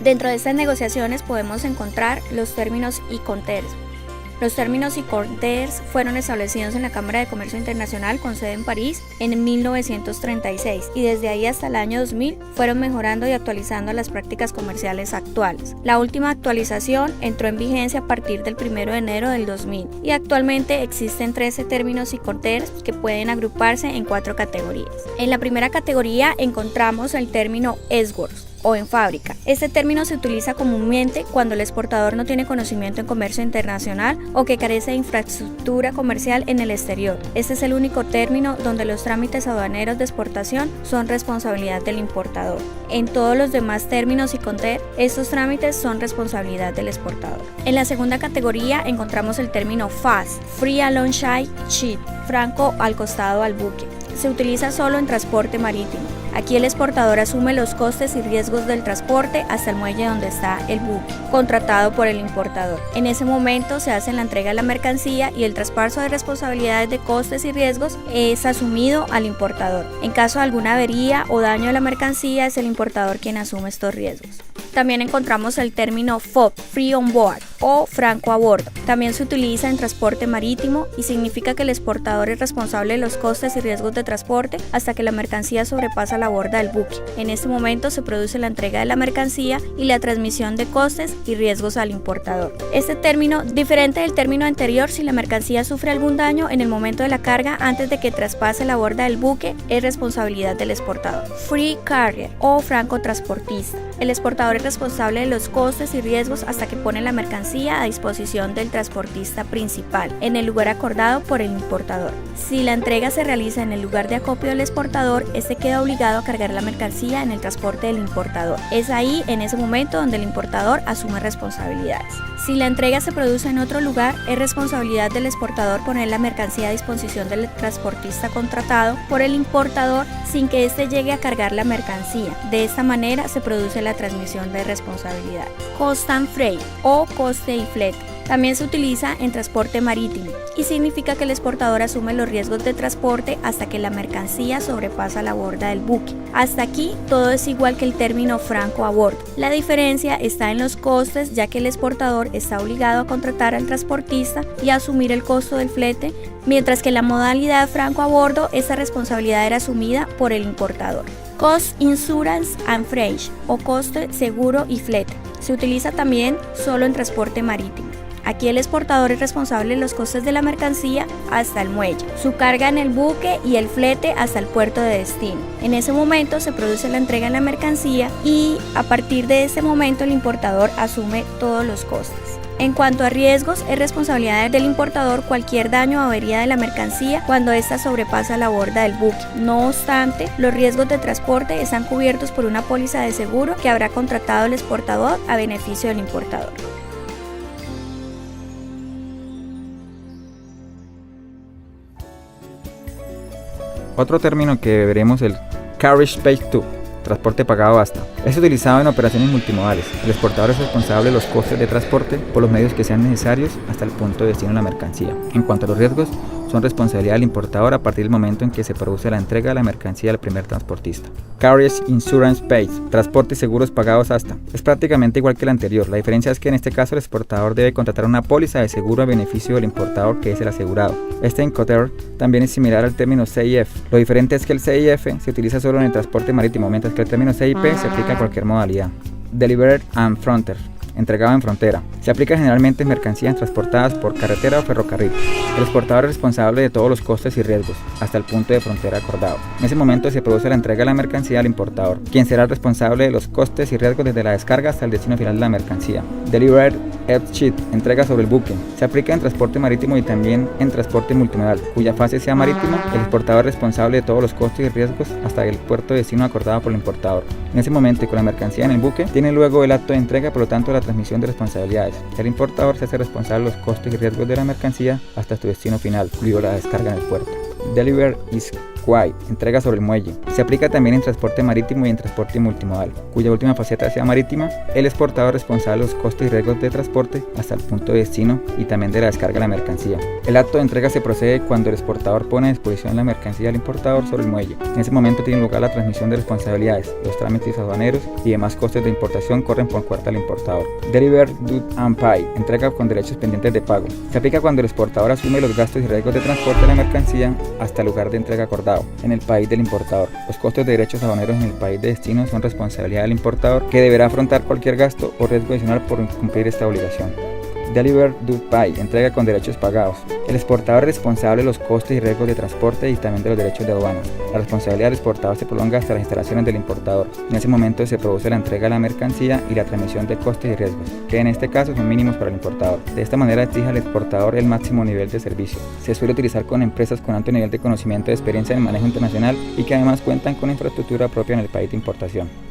Dentro de estas negociaciones podemos encontrar los términos ICONTERS. Los términos ICONTERS fueron establecidos en la Cámara de Comercio Internacional con sede en París en 1936 y desde ahí hasta el año 2000 fueron mejorando y actualizando las prácticas comerciales actuales. La última actualización entró en vigencia a partir del 1 de enero del 2000 y actualmente existen 13 términos ICONTERS que pueden agruparse en 4 categorías. En la primera categoría encontramos el término ESGORS o en fábrica. Este término se utiliza comúnmente cuando el exportador no tiene conocimiento en comercio internacional o que carece de infraestructura comercial en el exterior. Este es el único término donde los trámites aduaneros de exportación son responsabilidad del importador. En todos los demás términos ICONTER, estos trámites son responsabilidad del exportador. En la segunda categoría encontramos el término FAS, Free Alongside Ship, franco al costado al buque. Se utiliza solo en transporte marítimo. Aquí el exportador asume los costes y riesgos del transporte hasta el muelle donde está el buque, contratado por el importador. En ese momento se hace la entrega de la mercancía y el traspaso de responsabilidades de costes y riesgos es asumido al importador. En caso de alguna avería o daño de la mercancía, es el importador quien asume estos riesgos. También encontramos el término FOB, Free on Board o franco a bordo. También se utiliza en transporte marítimo y significa que el exportador es responsable de los costes y riesgos de transporte hasta que la mercancía sobrepasa la borda del buque. En este momento se produce la entrega de la mercancía y la transmisión de costes y riesgos al importador. Este término, diferente del término anterior, si la mercancía sufre algún daño en el momento de la carga antes de que traspase la borda del buque, es responsabilidad del exportador. Free Carrier o franco transportista. El exportador es responsable de los costes y riesgos hasta que pone la mercancía a disposición del transportista principal en el lugar acordado por el importador. Si la entrega se realiza en el lugar de acopio del exportador, este queda obligado a cargar la mercancía en el transporte del importador. Es ahí, en ese momento, donde el importador asume responsabilidades. Si la entrega se produce en otro lugar, es responsabilidad del exportador poner la mercancía a disposición del transportista contratado por el importador sin que éste llegue a cargar la mercancía. De esta manera se produce la transmisión de responsabilidad. Cost and Freight o coste y flete. También se utiliza en transporte marítimo y significa que el exportador asume los riesgos de transporte hasta que la mercancía sobrepasa la borda del buque. Hasta aquí todo es igual que el término franco a bordo. La diferencia está en los costes, ya que el exportador está obligado a contratar al transportista y a asumir el costo del flete, mientras que en la modalidad franco a bordo esa responsabilidad era asumida por el importador. Cost Insurance and Freight o coste, seguro y flete. Se utiliza también solo en transporte marítimo. Aquí el exportador es responsable de los costes de la mercancía hasta el muelle, su carga en el buque y el flete hasta el puerto de destino. En ese momento se produce la entrega de la mercancía y a partir de ese momento el importador asume todos los costes. En cuanto a riesgos, es responsabilidad del importador cualquier daño o avería de la mercancía cuando ésta sobrepasa la borda del buque. No obstante, los riesgos de transporte están cubiertos por una póliza de seguro que habrá contratado el exportador a beneficio del importador. Otro término que veremos es el Carriage Paid To, transporte pagado basta. Es utilizado en operaciones multimodales. El exportador es responsable de los costes de transporte por los medios que sean necesarios hasta el punto de destino de la mercancía. En cuanto a los riesgos, son responsabilidad del importador a partir del momento en que se produce la entrega de la mercancía al primer transportista. Carriage Insurance Paid, transporte y seguros pagados hasta. Es prácticamente igual que el anterior. La diferencia es que en este caso el exportador debe contratar una póliza de seguro a beneficio del importador, que es el asegurado. Este Incoterm también es similar al término CIF. Lo diferente es que el CIF se utiliza solo en el transporte marítimo, mientras que el término CIP se aplica a cualquier modalidad. Delivered and Frontier, entregado en frontera. Se aplica generalmente en mercancías transportadas por carretera o ferrocarril. El exportador es responsable de todos los costes y riesgos, hasta el punto de frontera acordado. En ese momento se produce la entrega de la mercancía al importador, quien será el responsable de los costes y riesgos desde la descarga hasta el destino final de la mercancía. Delivered at Ship, entrega sobre el buque. Se aplica en transporte marítimo y también en transporte multimodal, cuya fase sea marítima. El exportador es responsable de todos los costes y riesgos hasta el puerto de destino acordado por el importador. En ese momento y con la mercancía en el buque, tiene luego el acto de entrega, por lo tanto la transmisión de responsabilidades. El importador se hace responsable de los costes y riesgos de la mercancía hasta su destino final, incluido la descarga en el puerto. Deliver is QuAI, entrega sobre el muelle. Se aplica también en transporte marítimo y en transporte multimodal, cuya última faceta sea marítima. El exportador es responsable de los costes y riesgos de transporte hasta el punto de destino y también de la descarga de la mercancía. El acto de entrega se procede cuando el exportador pone a disposición la mercancía del importador sobre el muelle. En ese momento tiene lugar la transmisión de responsabilidades, los trámites aduaneros y demás costes de importación corren por cuenta del importador. Deliver, Duty and Pay, entrega con derechos pendientes de pago. Se aplica cuando el exportador asume los gastos y riesgos de transporte de la mercancía hasta el lugar de entrega acordado en el país del importador. Los costos de derechos aduaneros en el país de destino son responsabilidad del importador, que deberá afrontar cualquier gasto o riesgo adicional por incumplir esta obligación. Deliver, Duty, Pay, entrega con derechos pagados. El exportador es responsable de los costes y riesgos de transporte y también de los derechos de aduana. La responsabilidad del exportador se prolonga hasta las instalaciones del importador. En ese momento se produce la entrega de la mercancía y la transmisión de costes y riesgos, que en este caso son mínimos para el importador. De esta manera exige al exportador el máximo nivel de servicio. Se suele utilizar con empresas con alto nivel de conocimiento y experiencia en el manejo internacional y que además cuentan con infraestructura propia en el país de importación.